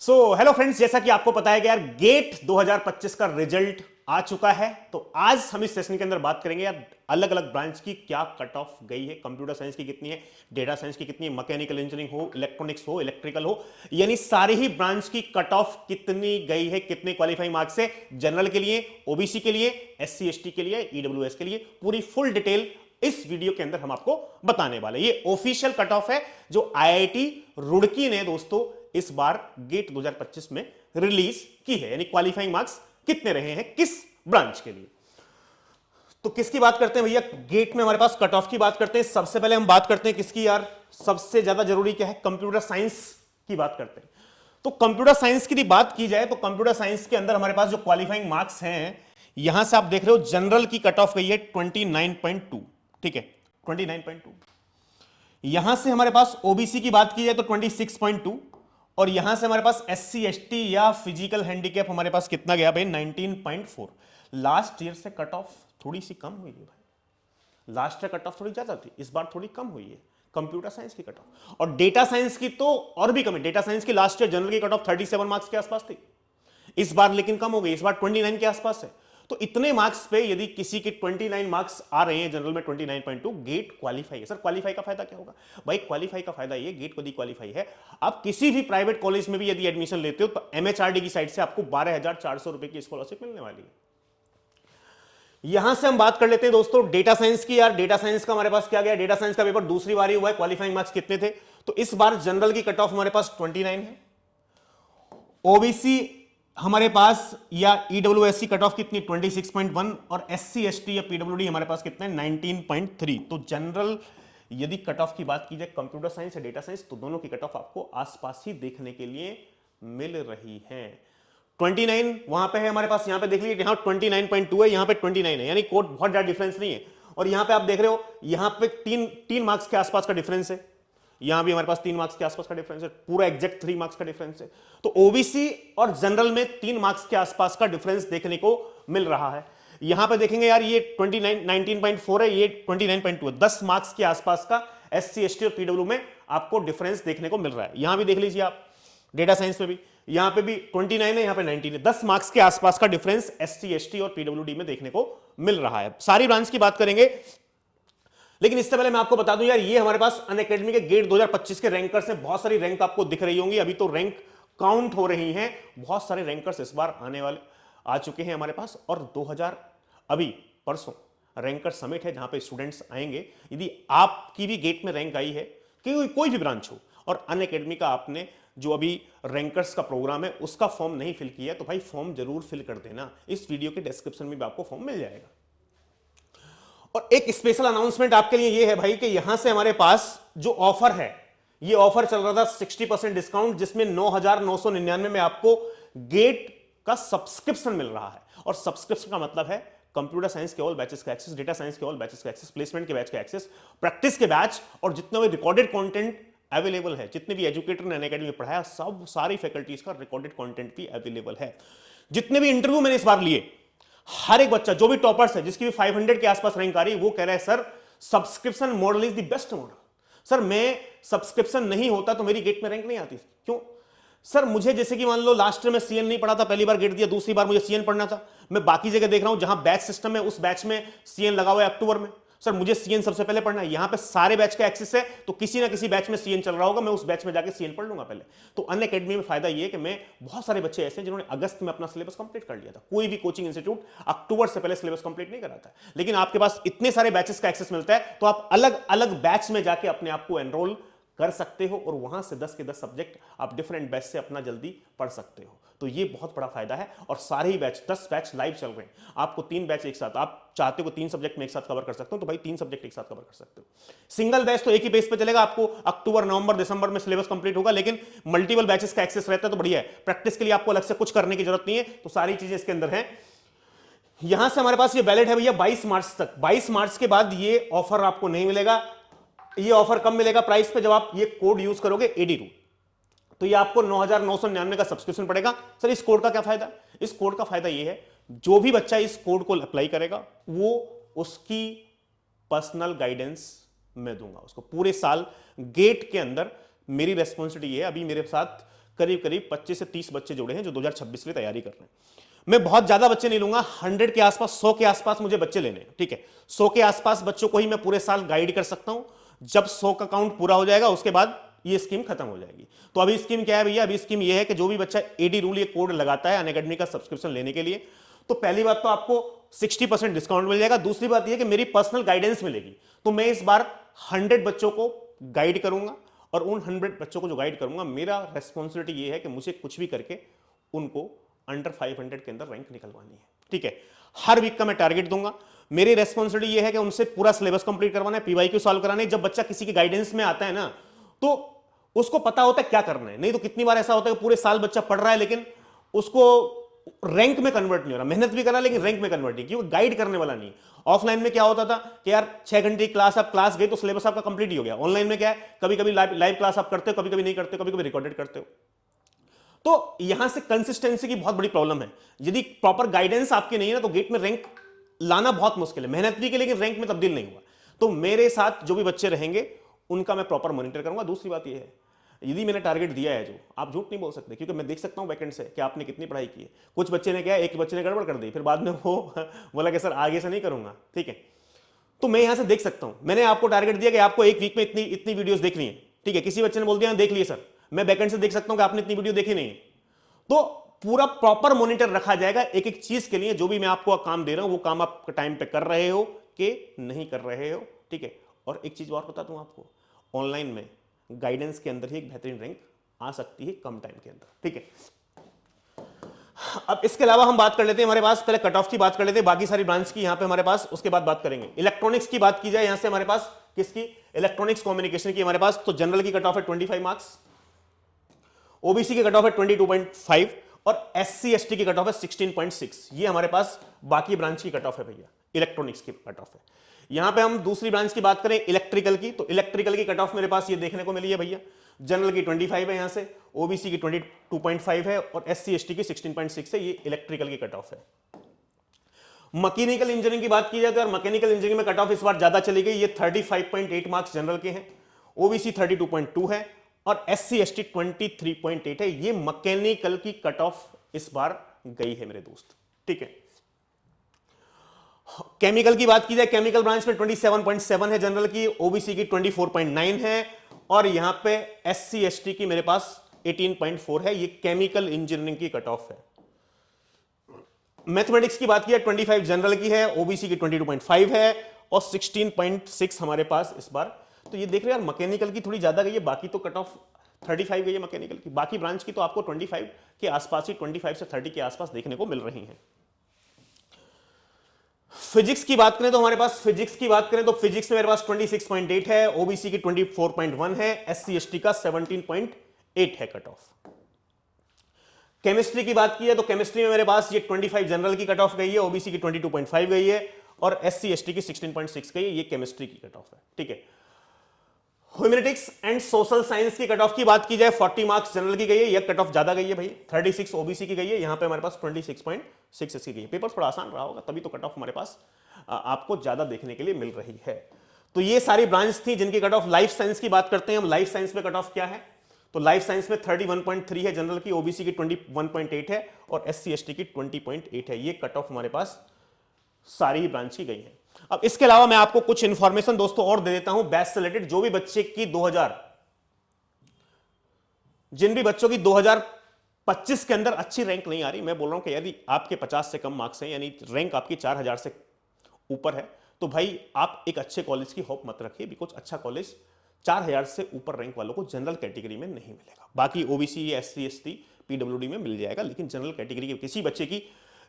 Hello friends, जैसा कि आपको पता है कि यार गेट 2025 का रिजल्ट आ चुका है। तो आज हम इस सेशन के अंदर बात करेंगे यार अलग अलग ब्रांच की क्या कट ऑफ गई है। कंप्यूटर साइंस की कितनी है, डेटा साइंस की कितनी है, मैकेनिकल इंजीनियरिंग हो, इलेक्ट्रॉनिक्स हो, इलेक्ट्रिकल हो, यानी सारी ही ब्रांच की कट ऑफ कितनी गई है, कितने क्वालिफाइंग मार्क्स है जनरल के लिए, ओबीसी के लिए, एससी एसटी के लिए, ईडब्ल्यूएस के लिए। पूरी फुल डिटेल इस वीडियो के अंदर हम आपको बताने वाले। ये ऑफिशियल कट ऑफ है जो आईआईटी रुड़की ने दोस्तों इस बार गेट 2025 में रिलीज की है, यानी क्वालिफाइंग मार्क्स कितने रहे हैं किस ब्रांच के लिए। तो किसकी बात करते हैं भैया, गेट में हमारे पास कट ऑफ की बात करते हैं। सबसे पहले हम बात करते हैं किसकी यार, सबसे ज्यादा जरूरी क्या है, कंप्यूटर साइंस की बात करते हैं। तो कंप्यूटर साइंस की बात की जाए तो कंप्यूटर साइंस के अंदर हमारे पास जो क्वालिफाइंग मार्क्स हैं, यहां से आप देख रहे हो जनरल की कट ऑफ गई है 29.2, ठीक है 29.2। यहां से हमारे पास ओबीसी की बात की जाए तो 26.2, और यहां से हमारे पास एससी एसटी या फिजिकल हैंडीकैप हमारे पास कितना गया भाई, 19.4। लास्ट ईयर से कट ऑफ थोड़ी सी कम हुई है भाई, लास्ट ईयर कट ऑफ थोड़ी ज्यादा थी, इस बार थोड़ी कम हुई है कंप्यूटर साइंस की कट ऑफ। और डेटा साइंस की तो और भी कम है। डेटा साइंस की लास्ट ईयर जनरल की कट ऑफ 37 मार्क्स के आसपास थी, इस बार लेकिन कम हो गई, इस बार 29 के आसपास है। तो इतने मार्क्स पे यदि किसी के 29 मार्क्स आ रहे हैं जनरल में 29.2, गेट क्वालिफाई है। सर क्वालिफाई का फायदा क्या होगा भाई, क्वालिफाई का फायदा ये, गेट यदि क्वालिफाई है, आप किसी भी प्राइवेट कॉलेज में भी यदि एडमिशन लेते हो तो एमएचआरडी की साइड से आपको 12,400 रुपए की स्कॉलरशिप मिलने वाली है। यहां से हम बात कर लेते हैं दोस्तों डेटा साइंस की। यार डेटा साइंस का हमारे पास क्या गया, डेटा साइंस का पेपर दूसरी बारी हुआ है, क्वालिफाइंग मार्क्स कितने थे, तो इस बार जनरल की कट ऑफ हमारे पास 29 है, ओबीसी हमारे पास या ईडब्ल्यूएस की कट ऑफ कितनी 26.1, और एससी एसटी या पीडब्ल्यूडी हमारे पास कितना है 19.3। तो जनरल यदि कट ऑफ की बात की जाए कंप्यूटर साइंस या डेटा साइंस, तो दोनों की कट ऑफ आपको आसपास ही देखने के लिए मिल रही है। 29 वहां पे है हमारे पास, यहां पे देख लीजिए, यहां 29.2 है, यहां पे 29 है, यानी कोड बहुत ज्यादा डिफरेंस नहीं है। और यहां पे आप देख रहे हो, यहां पे तीन मार्क्स के आसपास का डिफरेंस है, यहां भी हमारे पास 3 मार्क्स के आसपास का डिफरेंस है, पूरा एग्जैक्ट 3 मार्क्स का डिफरेंस है। तो ओबीसी और जनरल में 3 मार्क्स के आसपास का डिफरेंस देखने को मिल रहा है। यहां पे देखेंगे यार, ये 19.4 है, ये 29.2 है, 10 मार्क्स के आसपास का एससी एसटी और पीडब्ल्यू में आपको डिफरेंस देखने को मिल रहा है। यहां भी देख लीजिए आप, डेटा साइंस में भी, यहां पे भी 29 है, यहां पे 19 है, 10 मार्क्स के आसपास का डिफरेंस एससी एसटी और पीडब्ल्यूडी में देखने को मिल रहा है। सारी ब्रांच की बात करेंगे, लेकिन इससे पहले मैं आपको बता दूं यार, ये हमारे पास अनअकैडमी के गेट 2025 के रैंकर्स हैं। बहुत सारी रैंक आपको दिख रही होंगी, अभी तो रैंक काउंट हो रही हैं, बहुत सारे रैंकर्स इस बार आने वाले आ चुके हैं हमारे पास। और 2000 अभी परसों रैंकर समिट है जहां पे स्टूडेंट्स आएंगे। यदि आपकी भी गेट में रैंक आई है, कोई भी ब्रांच हो, और अनअकैडमी का आपने जो अभी रैंकर्स का प्रोग्राम है उसका फॉर्म नहीं फिल किया, तो भाई फॉर्म जरूर फिल कर देना, इस वीडियो के डिस्क्रिप्शन में भी आपको फॉर्म मिल जाएगा। और एक स्पेशल अनाउंसमेंट आपके लिए ये है भाई कि यहां से हमारे पास जो ऑफर है, ये ऑफर चल रहा था 60% डिस्काउंट, जिसमें 9,999 में आपको गेट का सब्सक्रिप्शन मिल रहा है। और सब्सक्रिप्शन का मतलब है कंप्यूटर साइंस के ऑल बैचेस का एक्सेस, डेटा साइंस के ऑल बैचेस का एक्सेस, प्लेसमेंट के बैच का एक्सेस, प्रैक्टिस के बैच, और जितने भी रिकॉर्डेड कंटेंट अवेलेबल है, जितने भी एजुकेटर ने अनअकैडमी में पढ़ाया, सब सारी फैकल्टीज का रिकॉर्डेड कंटेंट भी अवेलेबल है। जितने भी इंटरव्यू मैंने इस बार लिए, हर एक बच्चा जो भी टॉपर्स है, जिसकी भी 500 के आसपास रैंक आ रही है, वो कह रहा है sir subscription model is the best model. Sir मैं सब्सक्रिप्शन नहीं होता तो मेरी गेट में रैंक नहीं आती। क्यों सर, मुझे जैसे कि मान लो लास्ट ईयर में सीएन नहीं पढ़ा था, पहली बार गेट दिया, दूसरी बार मुझे सीएन पढ़ना था, मैं बाकी जगह देख रहा हूं जहां बैच सिस्टम है उस बैच में सीएन लगा हुआ है अक्टूबर में, सर मुझे सीएन सबसे पहले पढ़ना है। यहां पे सारे बैच का एक्सेस है, तो किसी ना किसी बैच में सीएन चल रहा होगा, मैं उस बैच में जाके सीएन पढ़ लूंगा पहले। तो अनअकैडमी में फायदा ये है कि मैं, बहुत सारे बच्चे ऐसे हैं जिन्होंने अगस्त में अपना सिलेबस कंप्लीट कर लिया था। कोई भी कोचिंग इंस्टीट्यूट अक्टूबर से पहले सिलेबस कंप्लीट नहीं कराता, लेकिन आपके पास इतने सारे बैचेस का एक्सेस मिलता है, तो आप अलग अलग बैच में जाके अपने आप को एनरोल कर सकते हो, और वहां से 10 के 10 सब्जेक्ट आप डिफरेंट बैच से अपना जल्दी पढ़ सकते हो। तो ये बहुत बड़ा फायदा है। और सारे ही बैच 10 बैच लाइव चल रहे हैं, आपको 3 बैच एक साथ, आप चाहते हो 3 सब्जेक्ट में एक साथ कवर कर सकते हो, तो भाई 3 सब्जेक्ट एक साथ कवर कर सकते हो। सिंगल बैच तो एक ही बेस पे चलेगा, आपको अक्टूबर नवंबर दिसंबर में सिलेबस कंप्लीट होगा, लेकिन मल्टीपल बैचेस का एक्सेस रहता है तो बढ़िया है। प्रैक्टिस के लिए आपको अलग से कुछ करने की जरूरत नहीं है, तो सारी चीजें इसके अंदर है। यहां से हमारे पास ये वैलिड है भैया 22 मार्च तक। 22 मार्च के बाद ये ऑफर आपको नहीं मिलेगा। ये ऑफर कब मिलेगा प्राइस पे, जब आप ये कोड यूज करोगे एडी2, तो ये आपको 9,999 का सब्सक्रिप्शन पड़ेगा। सर इस कोड का क्या फायदा, इस कोड का फायदा ये है, जो भी बच्चा इस कोड को अप्लाई करेगा वो उसकी पर्सनल गाइडेंस मैं दूंगा उसको पूरे साल। गेट के अंदर मेरी रेस्पॉन्सिबिलिटी है, अभी मेरे साथ करीब करीब 25 से 30 बच्चे जुड़े हैं जो 2026 के लिए तैयारी कर रहे हैं। मैं बहुत ज्यादा बच्चे नहीं लूंगा, 100 के आसपास, 100 के आसपास मुझे बच्चे लेने हैं, ठीक है। 100 के आसपास बच्चों को ही मैं पूरे साल गाइड कर सकता हूं। जब 100 का काउंट पूरा हो जाएगा उसके बाद ये स्कीम खत्म हो जाएगी। तो अभी स्कीम क्या है भैया, अभी स्कीम ये है कि जो भी बच्चा एडी रूल ये कोड लगाता है अनअकैडमी का सब्सक्रिप्शन लेने के लिए, तो पहली बात तो आपको 60% डिस्काउंट मिल जाएगा। दूसरी बात यह कि मेरी पर्सनल गाइडेंस मिलेगी। तो मैं इस बार 100 बच्चों को गाइड करूंगा और उन 100 बच्चों को जो गाइड करूंगा, मेरा रेस्पॉन्सिबिलिटी ये है कि मुझे कुछ भी करके उनको अंडर 500 के अंदर रैंक निकलवानी है, ठीक है। हर वीक का मैं टारगेट दूंगा। मेरी रेस्पॉन्सिबिलिटी ये है कि उनसे पूरा सिलेबस कंप्लीट करवाना है, पीवाईक्यू सॉल्व कराना है। जब बच्चा किसी के गाइडेंस में आता है ना, तो उसको पता होता है क्या करना है। नहीं तो कितनी बार ऐसा होता है कि पूरे साल बच्चा पढ़ रहा है लेकिन उसको रैंक में कन्वर्ट नहीं हो रहा, मेहनत भी कर रहा है लेकिन रैंक में कन्वर्ट नहीं, क्योंकि गाइड करने वाला नहीं। ऑफलाइन में क्या होता था कि यार 6 घंटे की क्लास, आप क्लास गए तो सिलेबस आपका कंप्लीट ही हो गया। ऑनलाइन में क्या है, कभी कभी लाइव क्लास आप करते हो, कभी कभी नहीं करते हो, कभी कभी रिकॉर्डेड करते हो। तो यहां से कंसिस्टेंसी की बहुत बड़ी प्रॉब्लम है। यदि प्रॉपर गाइडेंस आपकी नहीं है ना, तो गेट में रैंक लाना बहुत मुश्किल है। मेहनत भी की लेकिन रैंक में तब्दील नहीं हुआ। तो मेरे साथ जो भी बच्चे रहेंगे उनका मैं प्रॉपर मॉनिटर करूंगा। दूसरी बात यह है, यदि मैंने टारगेट दिया है, जो आप झूठ नहीं बोल सकते, क्योंकि मैं देख सकता हूं वैकेंट से कि आपने कितनी पढ़ाई की है। कुछ बच्चे ने क्या, एक बच्चे ने गड़बड़ कर दी, फिर बाद में वो बोला कि सर आगे से नहीं करूंगा, ठीक है। तो मैं यहां से देख सकता हूं, मैंने आपको टारगेट दिया कि आपको एक वीक में इतनी इतनी वीडियोस देखनी है, ठीक है। किसी बच्चे ने बोल दिया देख लिए सर, मैं बैकेंड से देख सकता हूं कि आपने इतनी वीडियो देखी नहीं है। तो पूरा प्रॉपर मॉनिटर रखा जाएगा एक एक चीज के लिए। जो भी मैं आपको काम दे रहा हूं वो काम आप टाइम पे कर रहे हो कि नहीं कर रहे हो, ठीक है। और एक चीज और बता दूं आपको, ऑनलाइन में गाइडेंस के अंदर ही एक बेहतरीन रैंक आ सकती है कम टाइम के अंदर, ठीक है। अब इसके अलावा हम बात कर लेते हैं, हमारे पास पहले कट ऑफ की बात कर लेते हैं, बाकी सारी ब्रांच की यहां पे हमारे पास, उसके बाद बात करेंगे। इलेक्ट्रॉनिक्स की बात की जाए यहां से हमारे पास किसकी, इलेक्ट्रॉनिक्स कम्युनिकेशन की हमारे पास। तो जनरल की कट ऑफ है 25 मार्क्स, ओबीसी की कट ऑफ है 22.5 और एससी एसटी की कट ऑफ है 16.6। ये हमारे पास बाकी ब्रांच की कट ऑफ है भैया, इलेक्ट्रॉनिक्स की कट ऑफ है। यहां पे हम दूसरी ब्रांच की बात करें इलेक्ट्रिकल की, तो इलेक्ट्रिकल की कट ऑफ मेरे पास ये देखने को मिली है भैया। जनरल की 25 है यहां से, ओबीसी की 22.5 है और एससी एसटी की 16.6 है। ये इलेक्ट्रिकल की कट ऑफ है। मैकेनिकल इंजीनियरिंग की बात की जाए तो यार मैकेनिकल इंजीनियरिंग में कट ऑफ इस बार ज्यादा चली गई। ये 35.8 मार्क्स जनरल के हैं, ओबीसी 32.2 है और एससी एसटी 23.8 है। ये मैकेनिकल की कट ऑफ इस बार गई है मेरे दोस्त, ठीक है। केमिकल की बात की जाए, केमिकल ब्रांच में 27.7 है जनरल की, ओबीसी की 24.9 है और यहां पे एससी एसटी की मेरे पास 18.4 है। ये केमिकल इंजीनियरिंग की कट ऑफ है। मैथमेटिक्स की बात की जाए 25 जनरल की है, ओबीसी की 22.5 है और 16.6 हमारे पास इस बार। तो ये देख रहे हैं यार, मैकेनिकल की थोड़ी ज्यादा गई है, बाकी तो कट ऑफ 35 गई है मैकेनिकल की। बाकी ब्रांच की तो आपको 25 के आसपास ही, 25 से 30 के आसपास देखने को मिल रही हैं। फिजिक्स की बात करें तो हमारे पास, फिजिक्स की बात करें तो फिजिक्स में मेरे पास 26.8 है, ओबीसी की 24.1 है, एससी एसटी का 17.8 है कट ऑफ। केमिस्ट्री की बात की है तो केमिस्ट्री में मेरे पास ये 25 जनरल की कट ऑफ गई है, ओबीसी की 22.5 गई है और एससी एसटी की 16.6 गई है। ये केमिस्ट्री की कट ऑफ है, ठीक है। ह्यूमैनिटीज एंड सोशल साइंस की कट ऑफ की बात की जाए 40 मार्क्स जनरल की गई है, यह कट ऑफ ज्यादा गई है भाई, 36 ओबीसी की गई है, यहां पे हमारे पास 26.6 इसकी गई है। पेपर थोड़ा आसान रहा होगा तभी तो कट ऑफ हमारे पास आपको ज्यादा देखने के लिए मिल रही है। तो ये सारी ब्रांच थी जिनकी कट ऑफ। लाइफ साइंस की बात करते हैं हम, लाइफ साइंस में कट ऑफ क्या है, तो लाइफ साइंस में 31.3 है जनरल की, ओबीसी की 21.8 है और एससी एसटी की 20.8 है। ये कट ऑफ हमारे पास सारी ही ब्रांच की गई है। अब इसके अलावा मैं आपको कुछ इंफॉर्मेशन दोस्तों और दे देता हूं बैच से रिलेटेड। जो भी बच्चे की 2000, जिन भी बच्चों की 2025 के अंदर अच्छी रैंक नहीं आ रही, मैं बोल रहा हूं कि यदि आपके 50 से कम मार्क्स हैं, यानी रैंक आपकी 4000 से ऊपर है, तो भाई आप एक अच्छे कॉलेज की होप मत रखिए, बिकॉज अच्छा कॉलेज 4000 से ऊपर रैंक वालों को जनरल कैटेगरी में नहीं मिलेगा। बाकी ओबीसी, एससी एसटी, पीडब्ल्यूडी में मिल जाएगा, लेकिन जनरल कैटेगरी के किसी बच्चे की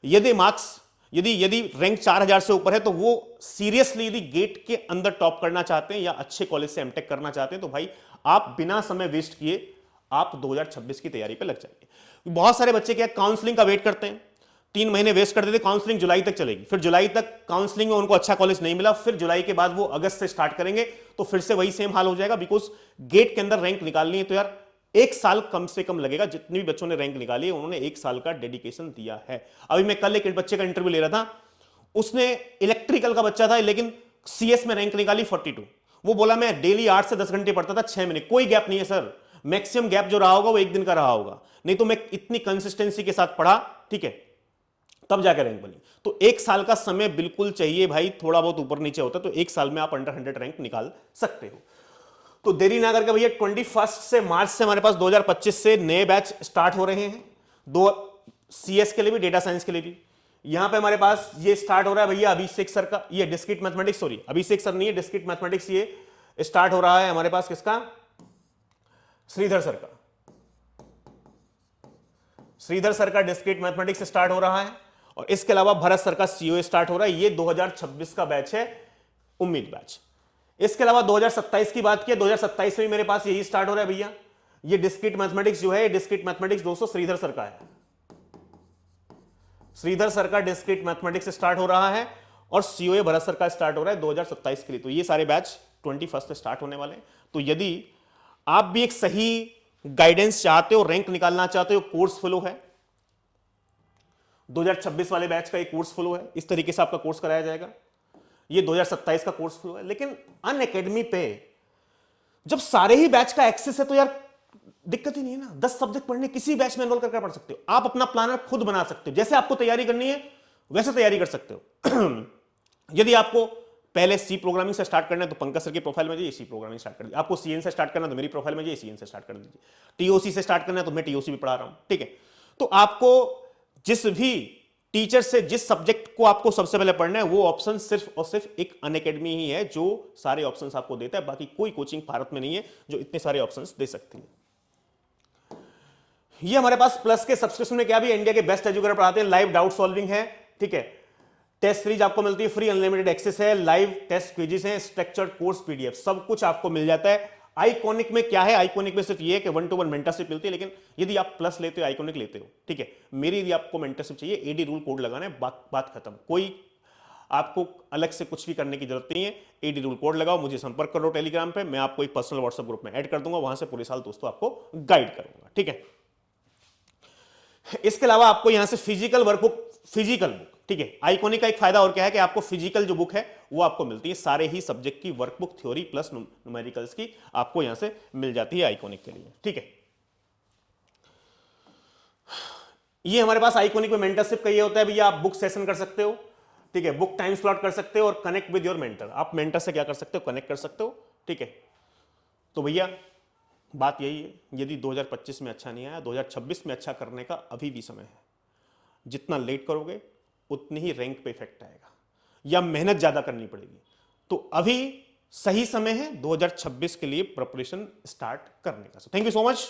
यदि मार्क्स, यदि रैंक 4000 से ऊपर है, तो वो सीरियसली यदि गेट के अंदर टॉप करना चाहते हैं या अच्छे कॉलेज से एमटेक करना चाहते हैं, तो भाई आप बिना समय वेस्ट किए आप 2026 की तैयारी पे लग जाइए। बहुत सारे बच्चे क्या काउंसलिंग का वेट करते हैं, 3 महीने वेस्ट कर देते, काउंसलिंग जुलाई तक चलेगी, फिर जुलाई तक काउंसलिंग में उनको अच्छा कॉलेज नहीं मिला, फिर जुलाई के बाद वो अगस्त से स्टार्ट करेंगे, तो फिर से वही सेम हाल हो जाएगा। बिकॉज गेट के अंदर रैंक निकालनी है तो यार 1 साल कम से कम लगेगा। जितने भी बच्चों ने रैंक निकाली है उन्होंने 1 साल का डेडिकेशन दिया है। अभी मैं कल एक बच्चे का इंटरव्यू ले रहा था, उसने इलेक्ट्रिकल का बच्चा था लेकिन सीएस में रैंक निकाली 42। वो बोला मैं डेली 8 से 10 घंटे पढ़ता था, 6 महीने, कोई गैप नहीं है सर, मैक्सिमम गैप जो रहा होगा वो एक दिन का रहा होगा, नहीं तो मैं इतनी कंसिस्टेंसी के साथ पढ़ा, ठीक है, तब जाकर रैंक बनी। तो एक साल का समय बिल्कुल चाहिए भाई, थोड़ा बहुत ऊपर नीचे होता तो एक साल में आप अंडर 100 रैंक निकाल सकते हो। तो देरी ना करके भैया 21 से मार्च से हमारे पास 2025 से नए बैच स्टार्ट हो रहे हैं, दो सीएस के लिए भी, डेटा साइंस के लिए भी। यहां पे हमारे पास ये स्टार्ट हो रहा है भैया अभिषेक सर का, ये डिस्क्रीट मैथमेटिक्स, सॉरी अभिषेक सर नहीं है, डिस्क्रीट मैथमेटिक्स ये स्टार्ट हो रहा है हमारे पास किसका, श्रीधर सर का। श्रीधर सर का डिस्क्रीट मैथमेटिक्स स्टार्ट हो रहा है, और इसके अलावा भरत सर का सीओए स्टार्ट हो रहा है, ये 2026 का बैच है, उम्मीद बैच। इसके अलावा 2027 की बात की, 2027 में मेरे पास यही स्टार्ट हो रहा है भैया, ये डिस्क्रीट मैथमेटिक्स जो है, डिस्क्रीट मैथमेटिक्स दोस्तों श्रीधर सर का है, श्रीधर सर का डिस्क्रीट मैथमेटिक्स स्टार्ट हो रहा है, और सीओए भरत सर का स्टार्ट हो रहा है 2027 के लिए। तो ये सारे बैच 21 से स्टार्ट होने वाले हैं। तो यदि आप भी एक सही गाइडेंस चाहते हो, रैंक निकालना चाहते हो, कोर्स फ्लो है 2026 वाले बैच का, एक कोर्स फ्लो है, इस तरीके से आपका कोर्स कराया जाएगा। ये 2027 का कोर्स फ्लो है। लेकिन अनअकैडमी पे जब सारे ही बैच का एक्सेस है तो यार दिक्कत ही नहीं है ना, 10 सब्जेक्ट पढ़ने, किसी बैच में एनरोल करके पढ़ सकते हो। आप अपना प्लानर खुद बना सकते हो, जैसे आपको तैयारी करनी है वैसे तैयारी कर सकते हो। यदि आपको पहले सी प्रोग्रामिंग से स्टार्ट करना है तो पंकज सर की प्रोफाइल में जाइए, सी प्रोग्रामिंग स्टार्ट कर दीजिए। आपको सीएन से स्टार्ट करना है तो मेरी प्रोफाइल में जाइए, सीएन से स्टार्ट कर दीजिए। टीओसी से स्टार्ट करना है तो मैं टीओसी भी पढ़ा रहा हूं, ठीक है। तो आपको जिस भी टीचर से जिस सब्जेक्ट को आपको सबसे पहले पढ़ना है वो ऑप्शन सिर्फ और सिर्फ एक अनअकैडमी ही है जो सारे ऑप्शंस आपको देता है। बाकी कोई कोचिंग भारत में नहीं है जो इतने सारे ऑप्शंस दे सकती है। ये हमारे पास प्लस के सब्सक्रिप्शन में क्या भी इंडिया के बेस्ट एजुकेटर पढ़ाते हैं, लाइव डाउट सॉल्विंग है, ठीक है, टेस्ट सीरीज आपको मिलती है फ्री, अनलिमिटेड एक्सेस है, लाइव टेस्ट क्विजेस हैं, स्ट्रक्चर्ड कोर्स पीडीएफ, सब कुछ आपको मिल जाता है। आइकॉनिक में क्या है, आइकॉनिक में सिर्फ ये है कि 1-to-1 मेंटरशिप मिलती है। लेकिन यदि आप प्लस लेते हो, आइकॉनिक लेते हो, ठीक है, मेरी यदि आपको मेंटरशिप चाहिए, एडी रूल कोड लगाना है, बात खत्म। कोई आपको अलग से कुछ भी करने की जरूरत नहीं है, एडी रूल कोड लगाओ, मुझे संपर्क करो टेलीग्राम पे, मैं आपको एक पर्सनल व्हाट्सएप ग्रुप में ऐड कर दूंगा, वहां से पूरे साल दोस्तों आपको गाइड करूंगा, ठीक है। इसके अलावा आपको यहां से फिजिकल वर्कबुक, फिजिकल बुक, ठीक है, आइकॉनिक का एक फायदा और क्या है कि आपको फिजिकल जो बुक है वो आपको मिलती है, सारे ही सब्जेक्ट की वर्कबुक, थ्योरी प्लस न्यूमेरिकल्स की आपको यहां से मिल जाती है आइकॉनिक के लिए, ठीक है। ये हमारे पास आइकॉनिक में मेंटरशिप का ये होता है भैया, आप बुक सेशन कर सकते हो, ठीक है, बुक टाइम स्लॉट कर सकते हो और कनेक्ट विद योर मेंटर। आप मेंटर से क्या कर सकते हो, कनेक्ट कर सकते हो, ठीक है। तो भैया बात यही है, यदि 2025 में अच्छा नहीं आया, 2026 में अच्छा करने का अभी भी समय है। जितना लेट करोगे उतनी ही रैंक पे इफेक्ट आएगा या मेहनत ज्यादा करनी पड़ेगी। तो अभी सही समय है 2026 के लिए प्रिपरेशन स्टार्ट करने का। Thank you so much.